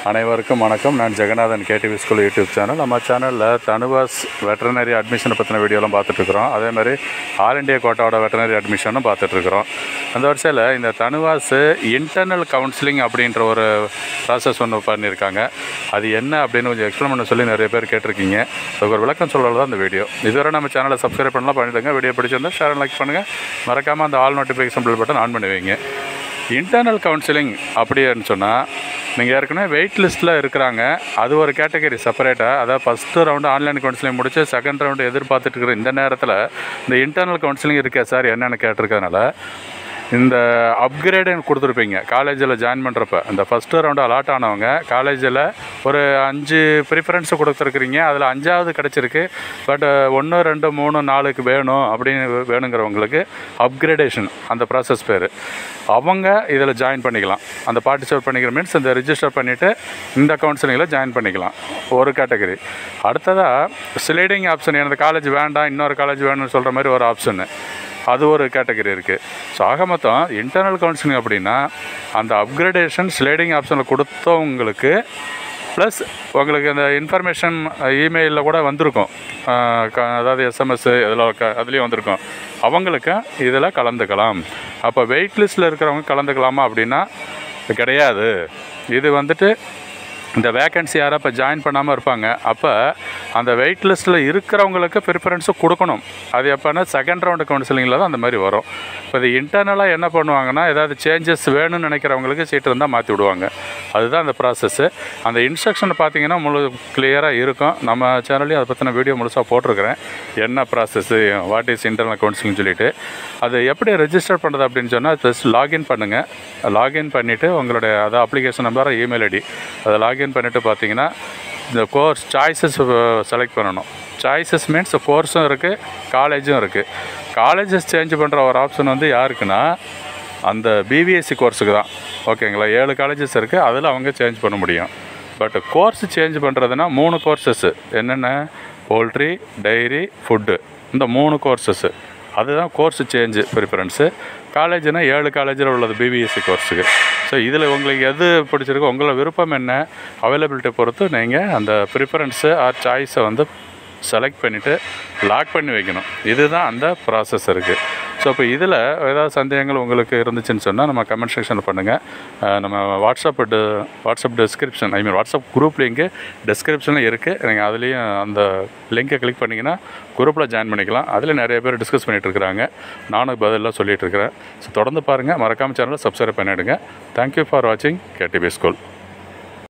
அனைவருக்கும் வணக்கம். நான் Jeganathan KTV School YouTube channel. நம்ம சேனலில் தனுவாஸ் வெட்டரினரி அட்மிஷனை பற்றின வீடியோலாம் பார்த்துட்ருக்குறோம். அதேமாதிரி ஆல் இண்டியா கோட்டாவோட வெட்டரினரி அட்மிஷனும் பார்த்துட்ருக்குறோம். அந்த வரிசையில் இந்த தனுவாஸ் இன்டர்னல் கவுன்சிலிங் அப்படின்ற ஒரு ப்ராசஸ் ஒன்று பண்ணியிருக்காங்க. அது என்ன அப்படின்னு கொஞ்சம் எக்ஸ்பிளைன் பண்ண சொல்லி நிறைய பேர் கேட்டிருக்கீங்க. அதுக்கு ஒரு விளக்கம் சொல்கிறது தான் இந்த வீடியோ. இதுவரை நம்ம சேனலை சப்ஸ்கிரைப் பண்ணலாம் பண்ணிவிடுங்க. வீடியோ பிடிச்சிருந்தால் ஷேர் லைக் பண்ணுங்கள். மறக்காமல் அந்த all notification bill button on பண்ணி வைங்க. இன்டர்னல் கவுன்சிலிங் அப்படின்னு சொன்னால் நீங்கள் ஏற்கனவே வெயிட் லிஸ்ட்டில் இருக்கிறாங்க. அது ஒரு கேட்டகரி செப்பரேட்டாக. அதாவது ஃபஸ்ட்டு ரவுண்டு ஆன்லைன் கவுன்சிலிங் முடிச்சு செகண்ட் ரவுண்டு எதிர்பார்த்துட்டு இருக்கிற இந்த நேரத்தில் இந்த இன்டர்னல் கவுன்சிலிங் இருக்கே சார் என்னென்னு கேட்டிருக்கறதுனால இந்த அப்கிரேடு கொடுத்துருப்பீங்க. காலேஜில் ஜாயின் பண்ணுறப்ப இந்த ஃபஸ்ட்டு ரவுண்டு அலாட் ஆனவங்க காலேஜில் ஒரு 5 ப்ரிஃபரன்ஸு கொடுத்துருக்குறீங்க. அதில் 5வது கிடச்சிருக்கு. பட் 1, 2, 3, 4க்கு வேணும் அப்படின்னு வேணுங்கிறவங்களுக்கு அப்கிரேடேஷன் அந்த ப்ராசஸ் பேர். அவங்க இதில் ஜாயின் பண்ணிக்கலாம். அந்த பார்ட்டிசிபேட் பண்ணிக்கிற மீன்ஸ் இந்த ரிஜிஸ்டர் பண்ணிவிட்டு இந்த கவுன்சிலிங்கில் ஜாயின் பண்ணிக்கலாம். ஒரு கேட்டகரி. அடுத்ததாக ஸ்லைடிங் ஆப்ஷன், எனது காலேஜ் வேண்டாம் இன்னொரு காலேஜ் வேணும்னு சொல்கிற மாதிரி ஒரு ஆப்ஷனு, அது ஒரு கேட்டகரி இருக்குது. ஸோ ஆக மொத்தம் இன்டர்னல் கவுன்சிலிங் அப்படின்னா அந்த அப்கிரேடேஷன் ஸ்லைடிங் ஆப்ஷனில் கொடுத்தவங்களுக்கு ப்ளஸ் உங்களுக்கு அந்த இன்ஃபர்மேஷன் இமெயிலில் கூட வந்திருக்கும். அதாவது SMS அதுலேயும் வந்திருக்கும். அவங்களுக்கு இதில் கலந்துக்கலாம். அப்போ வெயிட் லிஸ்ட்டில் இருக்கிறவங்க கலந்துக்கலாமா அப்படின்னா கிடையாது. இது வந்துட்டு இந்த வேக்கன்சி யாரும் இப்போ ஜாயின் பண்ணாமல் இருப்பாங்க. அப்போ அந்த வெயிட் லிஸ்ட்டில் இருக்கிறவங்களுக்கு ப்ரிஃபரன்ஸும் கொடுக்கணும். அது எப்போனா செகண்ட் ரவுண்டு கவுன்சிலிங்கில் தான் அந்த மாதிரி வரும். இப்போ இது இன்டர்னலாக என்ன பண்ணுவாங்கன்னா ஏதாவது சேஞ்சஸ் வேணும்னு நினைக்கிறவங்களுக்கு சீட்டு இருந்தால் மாற்றி விடுவாங்க. அதுதான் அந்த ப்ராசஸ்ஸு. அந்த இன்ஸ்ட்ரக்ஷனை பார்த்தீங்கன்னா கிளியராக இருக்கும். நம்ம சேனல்லையும் அதை பற்றின வீடியோ முழுசாக போட்டிருக்கிறேன். என்ன process, what is internal counselling சொல்லிவிட்டு அது எப்படி ரெஜிஸ்டர் பண்ணுறது அப்படின்னு சொன்னால் ஜஸ்ட் லாகின் பண்ணுங்கள். லாகின் பண்ணிவிட்டு உங்களுடைய அதாவது அப்ளிகேஷன் நம்பர், இமெயில் ஐடி அதை லாகின் பண்ணிவிட்டு பார்த்தீங்கன்னா இந்த கோர்ஸ் சாய்ஸஸ் செலக்ட் பண்ணணும். சாய்ஸஸ் மீன்ஸ் கோர்ஸும் இருக்குது, காலேஜும் இருக்குது. காலேஜஸ் சேஞ்ச் பண்ணுற ஒரு ஆப்ஷன் வந்து யாருக்குன்னா அந்த BVSC கோர்ஸுக்கு தான். ஓகேங்களா? 7 காலேஜஸ் இருக்குது. அதில் அவங்க சேஞ்ச் பண்ண முடியும். பட் கோர்ஸ் சேஞ்ச் பண்ணுறதுனா 3 கோர்சஸ்ஸு. என்னென்ன? போல்ட்ரி, டைரி, ஃபுட்டு, இந்த 3 கோர்சஸ்ஸு. அதுதான் கோர்ஸ் சேஞ்சு ப்ரிஃபரன்ஸு. காலேஜுனால் 7 காலேஜில் உள்ளது BVSC கோர்ஸுக்கு. ஸோ இதில் உங்களுக்கு எது பிடிச்சிருக்கோ, உங்களோட விருப்பம் என்ன, அவைலபிலிட்டி பொறுத்து நீங்கள் அந்த ப்ரிஃபரன்ஸு ஆர் சாய்ஸை வந்து செலக்ட் பண்ணிவிட்டு லாக் பண்ணி வைக்கணும். இதுதான் அந்த ப்ராசஸ் இருக்குது. ஸோ இப்போ இதில் ஏதாவது சந்தேகங்கள் உங்களுக்கு இருந்துச்சுன்னு சொன்னால் நம்ம கமெண்ட் செக்ஷனில் பண்ணுங்கள். நம்ம WhatsApp description WhatsApp group link டிஸ்கிரிப்ஷனில் இருக்குது. நீங்கள் அதுலேயும் அந்த லிங்கை கிளிக் பண்ணிங்கன்னா குரூப்பில் ஜாயின் பண்ணிக்கலாம். அதில் நிறைய பேர் டிஸ்கஸ் பண்ணிகிட்ருக்குறாங்க. நானும் பதிலெலாம் சொல்லிகிட்ருக்கிறேன். ஸோ தொடர்ந்து பாருங்கள். மறக்காமல் சேனலை சப்ஸ்கிரைப் பண்ணிவிடுங்க. தேங்க்யூ ஃபார் வாட்சிங் KTV School.